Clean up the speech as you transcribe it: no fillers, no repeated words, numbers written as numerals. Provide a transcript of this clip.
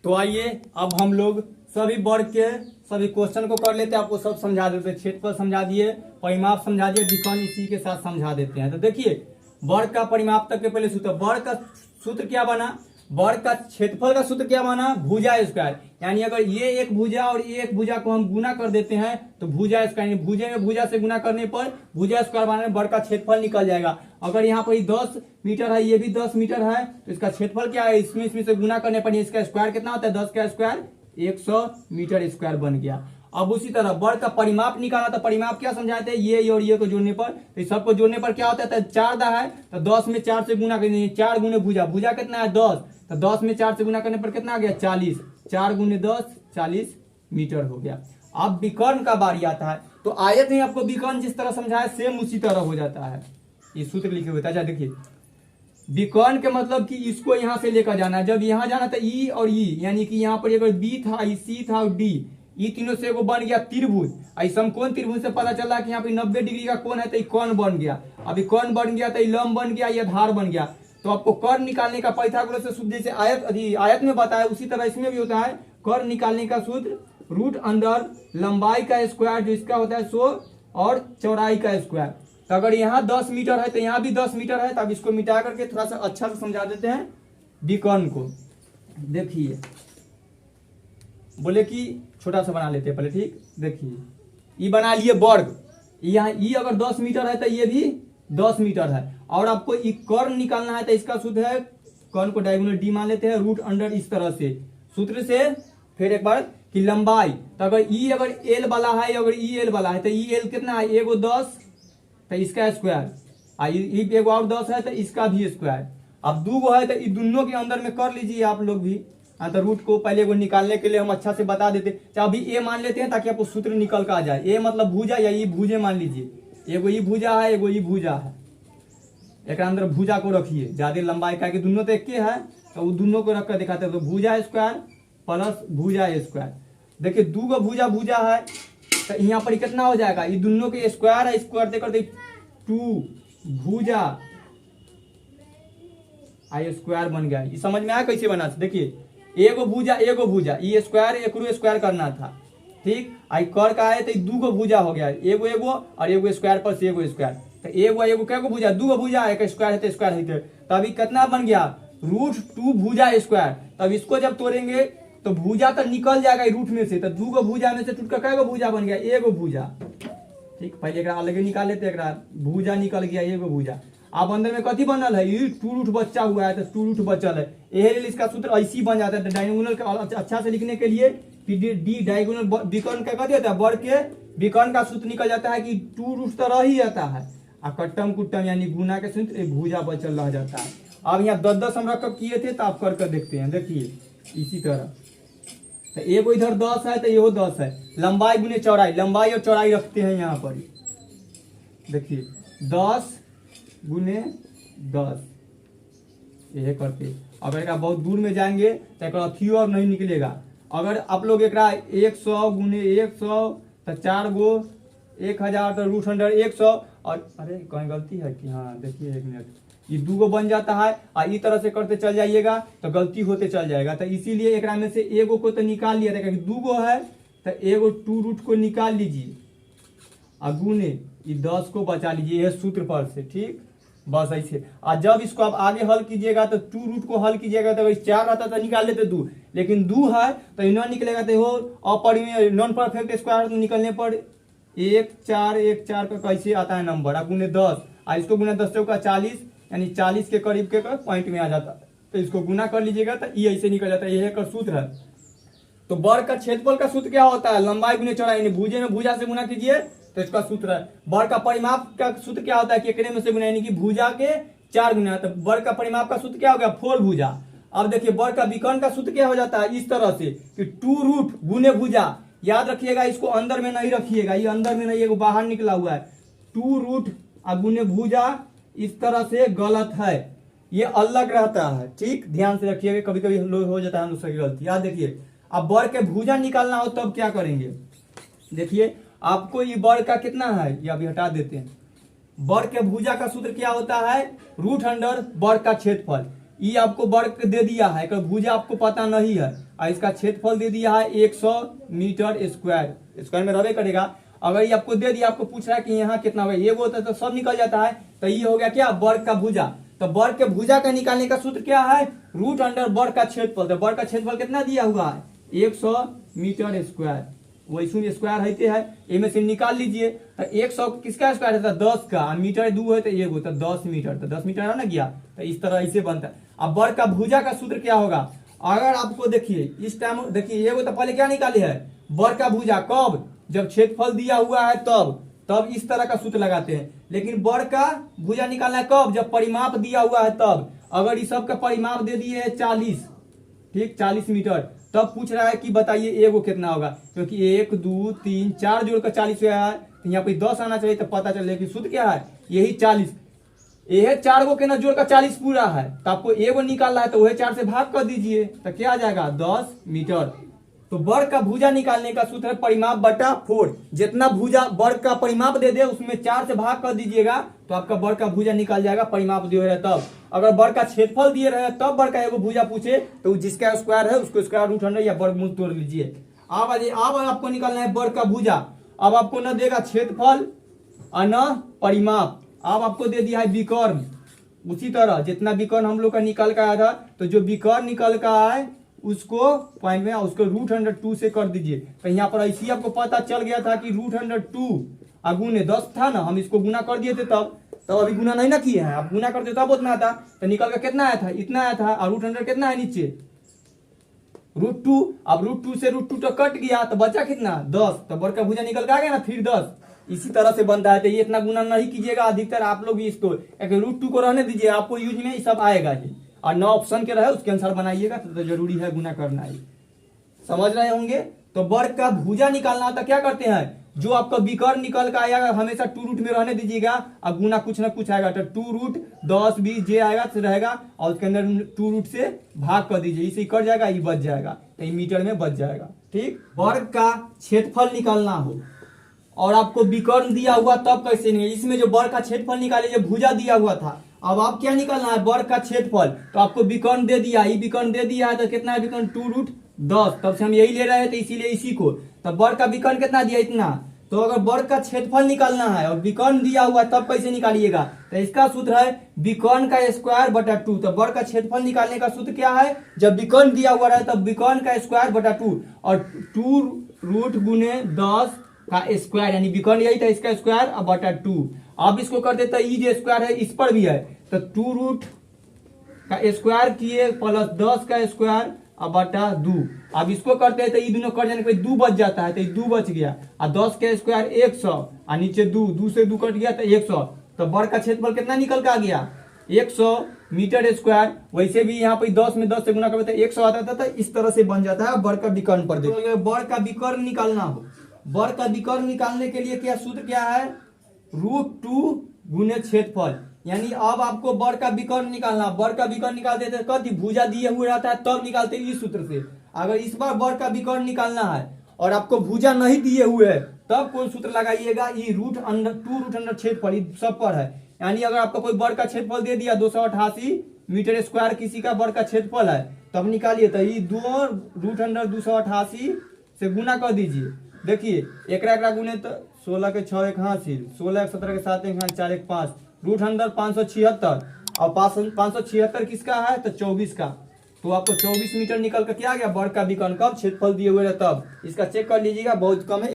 तो आइए अब हम लोग सभी वर्ग के सभी क्वेश्चन को कर लेते हैं। आपको सब समझा देते हैं, क्षेत्रफल समझा दिए, परिमाप समझा दिए, विकर्ण इसी के साथ समझा देते हैं। तो देखिए वर्ग का परिमाप तक के पहले सूत्र, वर्ग का सूत्र क्या बना, वर्ग का क्षेत्रफल का सूत्र क्या बना, भुजा स्क्वायर। यानी अगर ये एक भुजा और ये एक भुजा को हम गुना कर देते हैं तो भुजा स्क्वायर, भुजे में भुजा से गुना करने पर भुजा स्क्वायर बनाने वर्ग का क्षेत्रफल निकल जाएगा। अगर यहाँ पर 10 मीटर है, ये भी 10 मीटर है, तो इसका क्षेत्रफल क्या है, इसमें से गुना करने पर इसका स्क्वायर कितना होता है, 10 का स्क्वायर 100 मीटर स्क्वायर बन गया। अब उसी तरह वर्ग का परिमाप निकाला, तो परिमाप क्या समझाते हैं, ये और ये को जोड़ने पर, तो सबको जोड़ने पर क्या होता है, 4 दा है तो 10 में 4 से गुना करेंगे, 4 गुने भुजा, भुजा कितना है 10, तो 10 में 4 से गुना करने पर कितना आ गया 40, 4 गुने 10 40 मीटर हो गया। अब विकर्ण का बारी आता है, तो आयत में आपको विकर्ण जिस तरह समझाया सेम उसी तरह हो जाता है। ये सूत्र लिखे हुए था, देखिए विकर्ण के मतलब कि इसको यहां से लेकर जाना है, जब यहां जाना था ई और ई, यानी कि यहाँ पर अगर बी था, सी था और डी, ये तीनों से एगो बन गया त्रिभुज। समकोण त्रिभुज से पता चला कि यहाँ पे 90 डिग्री का कोण है तो ये कोण बन गया, अभी कोण बन गया तो ये लंब बन गया, ये धार बन गया। तो आपको कर्ण निकालने का पाइथागोरस से सूत्र जैसे आयत में बताया उसी तरह इसमें भी होता है। कर्ण निकालने का सूत्र रूट अंडर लंबाई का स्क्वायर जो इसका होता है 100 और चौड़ाई का स्क्वायर। तो अगर यहाँ 10 मीटर है तो यहाँ भी 10 मीटर है, तो अब इसको मिटा करके थोड़ा सा अच्छा से समझा देते हैं विकर्ण को। देखिए बोले कि छोटा सा बना लेते हैं पहले, ठीक। देखिए ये बना लिए वर्ग, यहाँ ये अगर 10 मीटर है तो ये भी 10 मीटर है, और आपको ये कर्ण निकालना है तो इसका सूत्र है, कर्ण को डायगोनल डी मान लेते हैं, रूट अंडर इस तरह से सूत्र से। फिर एक बार कि लंबाई, तो अगर ई अगर एल वाला है, अगर ई एल वाला है तो ई एल कितना है, एगो 10 तो इसका स्क्वायर, एगो और 10 है तो इसका भी स्क्वायर। अब 2 है तो ये दोनों के अंदर में कर लीजिए आप लोग भी। तो रूट को पहले वो निकालने के लिए हम अच्छा से बता देते, चाहे अभी ए मान लेते हैं ताकि आपको सूत्र निकल कर आ जाए। ए मतलब भुजा या ये भुजे मान लीजिए, एगो ये भुजा है, एगो ये भुजा है, एक अंदर भुजा को रखिए, ज्यादा लंबाई का दोनों तो एक के है, तो वो दोनों को रख कर दिखाते हैं। तो भुजा स्क्वायर प्लस भुजा स्क्वायर, देखिए 2 गो भुजा भुजा है तो यहाँ पर कितना हो जाएगा, ये दोनों के स्क्वायर है, स्क्वायर करते करते 2 भुजा आई स्क्वायर बन गया। ये समझ में आया कैसे बना, देखिए एगो भुजा ये स्क्वायर एकरो स्क्वायर करना था, ठीक। आई कर का है तो 2 गो भुजा हो गया, एगो और एगो स्क्वायर प्लस एगो स्क्वायर, तो एगो क्या भुजा, 2 गो भुजा, एक स्क्वायर है तो स्क्वायर है, तो अभी कितना बन गया रूट 2 भुजा स्क्वायर। तब इसको जब तोड़ेंगे तो भुजा तो निकल जाएगा रूट में से, तो 2 गो भुजा में से टूट कर क्या भुजा बन गया, एगो भुजा, ठीक। पहले एक अलग निकाल लेते, भुजा निकल गया एगो भुजा। अब अंदर में कथी बनल है, ये 2 रूट बच्चा हुआ है तो 2 रूट बचल है, यही इसका सूत्र ऐसी बन जाता है। डायगोनल का अच्छा से लिखने के लिए डी डायगोनल विकर्ण का कथी होता है, वर्ग के विकर्ण का सूत्र निकल जाता है कि 2 रूट तो रह ही जाता है, और कट्टम कुट्टम यानी गुना के सूत्र भुजा बचल रह जाता है। अब यहाँ 10 हम रख किए थे तो आप कर देखते हैं, देखिए इसी तरह, तो एगो इधर 10 है तो ये 10 है, लंबाई गुने चौड़ाई, लंबाई और चौड़ाई रखते हैं यहाँ पर, देखिए 10 गुने 10 यह करके। अगर एक बहुत दूर में जाएंगे तो एक अथी और नहीं निकलेगा। अगर आप लोग एक 100 गुने 100 तो 4 गो 1000 तो रूट अंडर 100, और अरे कहीं गलती है कि, हाँ देखिए 1 मिनट, ये 2 गो बन जाता है, और इस तरह से करते चल जाइएगा तो गलती होते चल जाएगा। तो इसीलिए एक में से एगो को तो निकाल लिया था, क्योंकि 2 गो है तो एगो 2 रूट को निकाल लीजिए और गुने ये 10 को बचा लीजिए, यह सूत्र पर से, ठीक। बस ऐसे, और जब इसको आप आगे हल कीजिएगा तो 2 रूट को हल कीजिएगा तो 4 रहता तो निकाल लेते 2, लेकिन 2 है तो इन्हों निकलेगा तो अपरिमेय नॉन परफेक्ट स्क्वायर निकलने पर 1 4 1 4 का कैसे आता है नंबर, अब गुने 10, और इसको गुना 10 का 40, यानी 40 के करीब के पॉइंट में आ जाता है, तो इसको गुना कर लीजिएगा तो ये ऐसे निकल जाता है, यह एक सूत्र है। तो वर्ग का क्षेत्रफल का सूत्र क्या होता है, लंबाई गुने चौड़ाई, यानी भुजे में भुजा से गुना कीजिए तो इसका सूत्र है। वर्ग का परिमाप का सूत्र क्या होता है, केकड़े में से गुना, यानी कि भुजा के 4 गुना, तो वर्ग का परिमाप का सूत्र क्या हो गया, 4 भुजा। अब देखिए वर्ग का विकर्ण का सूत्र क्या हो जाता है, इस तरह से कि 2 रूट गुने भुजा, याद रखिएगा इसको अंदर में नहीं रखिएगा, ये अंदर में नहीं, ये बाहर निकला हुआ है, 2 रूट गुने भुजा, इस तरह से गलत है, ये अलग रहता है, ठीक। ध्यान से रखिएगा, कभी कभी हो जाता है हम दूसरी गलती। याद देखिए अब वर्ग के भुजा निकालना हो तब क्या करेंगे, देखिए आपको ये वर्ग का कितना है, ये अभी हटा देते हैं। वर्ग के भुजा का सूत्र क्या होता है, रूट अंडर वर्ग का क्षेत्रफल। ई आपको वर्ग दे दिया है, भुजा आपको पता नहीं है, और इसका क्षेत्रफल दे दिया है 100 मीटर स्क्वायर, स्क्वायर में रहबे करेगा। अगर ये आपको दे दिया, आपको पूछ रहा है कि यहाँ कितना होगा, ये वो तो सब निकल जाता है। तो ये हो गया क्या, वर्ग का भुजा। तो वर्ग के भुजा का निकालने का सूत्र क्या है, रूट अंडर वर्ग का क्षेत्रफल। तो वर्ग का क्षेत्रफल कितना दिया हुआ है, 100 मीटर स्क्वायर, वैसे स्क्वायर रहते हैं, इनमें से निकाल लीजिए। तो 100 किसका स्क्वायर है, 10 का, मीटर 2 है तो एगो, तो 10 मीटर, तो 10 मीटर है ना गया। तो इस तरह ऐसे बनता है। अब वर्ग का भुजा का सूत्र क्या होगा, अगर आपको देखिए इस टाइम, देखिए एगो तो पहले क्या निकाले है, वर्ग का भुजा, कब, जब क्षेत्रफल दिया हुआ है तब इस तरह का सूत्र लगाते हैं। लेकिन वर्ग का भुजा निकालना है कब, जब परिमाप दिया हुआ है तब। अगर इस सब का परिमाप दे दिए है 40, ठीक, 40 मीटर, तब पूछ रहा है कि बताइए एगो कितना होगा, क्योंकि 1 2 3 4 जोड़कर 40 हुआ है, तो यहाँ पे 10 आना चाहिए, तो पता चले कि सूत्र क्या है, यही 40। यह 4 गो के ना जोड़कर 40 पूरा है, तो आपको एगो निकालना है, तो वह 4 से भाग कर दीजिए, तो क्या आ जाएगा, 10 मीटर। तो वर्ग का भुजा निकालने का सूत्र है परिमाप बटा 4। जितना भुजा वर्ग का परिमाप दे दे उसमें 4 से भाग कर दीजिएगा, तो आपका वर्ग का भुजा निकाल जाएगा, परिमाप दिए रहे तब। अगर वर्ग का क्षेत्रफल दिए रहे तब वर्ग का एगो भुजा पूछे, तो जिसका स्क्वायर है उसको स्क्वायर रूट अंडर या वर्गमूल तोड़ लीजिए। अब आपको निकालना है वर्ग का भुजा। अब आपको न देगा क्षेत्रफल और न परिमाप, अब आपको दे दिया है विकर्ण। उसी तरह जितना विकर्ण हम लोग का निकल का आया था, तो जो विकर्ण निकल का आए उसको पॉइंट में उसको रूट अंडर 2 से कर दीजिए। तो यहाँ पर ऐसी आपको पता चल गया था कि रूट अंडर 2 गुने 10 था ना, हम इसको गुना कर दिए थे तब अभी गुना नहीं ना किए हैं, आप गुना करते तब उतना था, तो निकल कर कितना आया था, इतना आया था। और रूट अंडर कितना है नीचे, रूट 2। अब रूट 2 से रूट 2 तो कट गया, तो बचा कितना, 10। तो वर्ग का भुजा निकल के आ गया ना, फिर 10। इसी तरह से बनता है। तो ये इतना गुना नहीं कीजिएगा, अधिकतर आप लोग इसको रूट 2 को रहने दीजिए, आपको यूज में ये सब आएगा ही, और 9 ऑप्शन के रहे उसके अनुसार बनाइएगा, तो जरूरी है गुना करना ही, समझ रहे होंगे। तो वर्ग का भुजा निकालना होता क्या करते हैं, जो आपका विकर्ण निकल का आएगा हमेशा 2 रूट में रहने दीजिएगा, और गुना कुछ ना कुछ आएगा, तो 2 रूट 10 20 जे आएगा तो रहेगा, और उसके अंदर 2 रूट से भाग कर दीजिए, इसे कट जाएगा, ये बच जाएगा, तो ये मीटर में बच जाएगा, ठीक। वर्ग का क्षेत्रफल निकालना हो और आपको विकर्ण दिया हुआ तब कैसे नहीं, इसमें जो वर्ग का क्षेत्रफल निकाले, जो भुजा दिया हुआ था, अब आप क्या निकालना है, वर्ग का क्षेत्रफल। तो आपको विकर्ण दे दिया, ये विकर्ण दे दिया है, तो कितना है विकर्ण, 2 रूट 10, तब से हम यही ले रहे हैं, तो इसीलिए इसी को। तब वर्ग का विकर्ण कितना दिया, इतना। तो अगर वर्ग का क्षेत्रफल निकालना है और विकर्ण दिया हुआ तब कैसे निकालिएगा, तो इसका सूत्र है विकर्ण का स्क्वायर बटा 2। तो वर्ग का क्षेत्रफल निकालने का सूत्र क्या है, जब विकर्ण दिया हुआ रहे तब विकर्ण का स्क्वायर बटा 2, और 2 रूट गुने 10 का स्क्वायर, यानी विकर्ण यही था, इसका स्क्वायर अब बटा 2। अब इसको कर देते हैं, ये जो स्क्वायर है इस पर भी है, तो 2 रूट का स्क्वायर किए प्लस 10 का स्क्वायर अब बटा 2। अब इसको करते हैं तो ये दोनों कर जाने पे 2 बच जाता है, तो 2 बच गया, और 10 का स्क्वायर 100, और नीचे 2 से 2 कट गया तो 100। तो वर्ग का क्षेत्रफल कितना निकल के आ गया, 100 मीटर स्क्वायर। वैसे भी यहाँ पे 10 में 10 से गुना करते 100 आता था, तो इस तरह से बन जाता है वर्ग का विकर्ण पर। देखिए वर्ग का विकर्ण निकालना हो, वर्ग का विकर्ण निकालने के लिए क्या सूत्र क्या है, रूट 2 गुने क्षेत्रफल। यानी अब आपको वर्ग का विकर्ण निकालना, वर्ग का विकर्ण निकालते थे कभी भुजा दिए हुए रहता है तब निकालते इस सूत्र से। अगर इस बार वर्ग का विकर्ण निकालना है और आपको भुजा नहीं दिए हुए है, तब कोई सूत्र लगाइएगा, ये रूट अंडर 2 रूट अंडर क्षेत्रफल सब पर है। यानी अगर आपको कोई वर्ग का क्षेत्रफल दे दिया 288 मीटर स्क्वायर, किसी का वर्ग का क्षेत्रफल है, तब निकालिए, तो ये 2 रूट अंडर 288 से गुना कर दीजिए। देखिए एक गुने तो 16 के 6 एक हासिल, 16 के 17 के 7 एक 4 एक 5, रूट अंडर 576, और 576 किसका है, तो 24 का। तो आपको 24 मीटर निकल कर क्या आ गया वर्ग का विकर्ण, कब क्षेत्रफल दिए हुए तब। इसका चेक कर लीजिएगा, बहुत कम है।